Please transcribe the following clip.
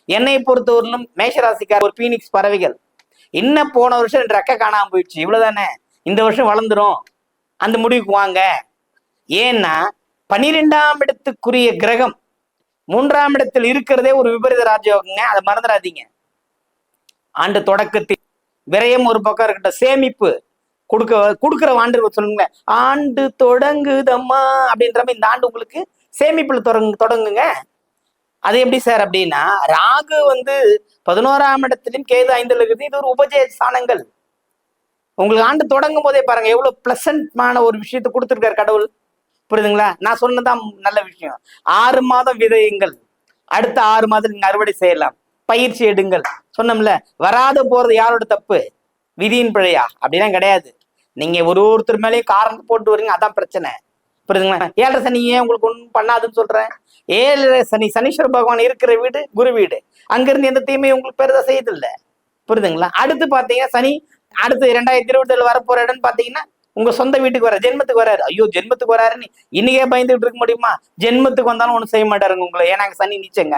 என்னை பொறுத்தவரையிலும் மேஷராசிக்கார ஒரு பீனிக்ஸ் பறவைகள். இன்னும் போன வருஷம் ரெக்க காணாம போயிடுச்சு, இவ்வளவுதானே, இந்த வருஷம் வளர்ந்துரும், அந்த முடிவுக்கு வாங்க. ஏன்னா 12ஆம் இடத்துக்குரிய கிரகம் 3ஆம் இடத்தில் இருக்கிறதே ஒரு விபரீத ராஜயோகங்க, அதை மறந்துடாதீங்க. ஆண்டு தொடக்கத்தில் விரயம் ஒரு பக்கம் இருக்கட்டும், சேமிப்பு கொடுக்குற ஆண்டு சொல்லுங்க. ஆண்டு தொடங்குதம்மா அப்படின்ற மாதிரி இந்த ஆண்டு உங்களுக்கு சேமிப்புல தொடங்குங்க. அது எப்படி சார் அப்படின்னா, ராகு 11ஆம் இடத்திலும் கேது 5ல் இருக்குது. இது ஒரு உபஜய ஸ்தானங்கள். உங்களுக்கு ஆண்டு தொடங்கும் போதே பாருங்க எவ்வளவு பிளசன்ட்மான ஒரு விஷயத்த கொடுத்துருக்காரு கடவுள். புரியுதுங்களா? நான் சொன்னதான் நல்ல விஷயம். 6 மாதம் விதையுங்கள், அடுத்த 6 மாதம் நீங்க அறுவடை செய்யலாம், பயிற்சி எடுங்கள். சொன்னோம்ல, வராத போறது யாரோட தப்பு? விதியின் பிழையா? அப்படிலாம் கிடையாது. நீங்க ஒருத்தர் மேலேயும் காரணம் போட்டு வரீங்க, அதான் பிரச்சனை. புரியுதுங்களா? 7.5 சனி ஏன் உங்களுக்கு ஒன்றும் பண்ணாதுன்னு சொல்றேன். 7.5 சனி, சனீஸ்வர பகவான் இருக்கிற வீடு குரு வீடு, அங்கிருந்து எந்த தீமையும் உங்களுக்கு பெருதா செய்யுது இல்லை. புரியுதுங்களா? அடுத்து பாத்தீங்கன்னா சனி அடுத்து 2027 வரப்போற இடம்னு பாத்தீங்கன்னா உங்க சொந்த வீட்டுக்கு வர, ஜென்மத்துக்கு வராரு. ஐயோ ஜென்மத்துக்கு வராருன்னு இன்னைக்கே பயந்துகிட்டு இருக்க முடியுமா? ஜென்மத்துக்கு வந்தாலும் ஒன்றும் செய்ய மாட்டாருங்க உங்களை. ஏன்னா சனி நீச்சங்க.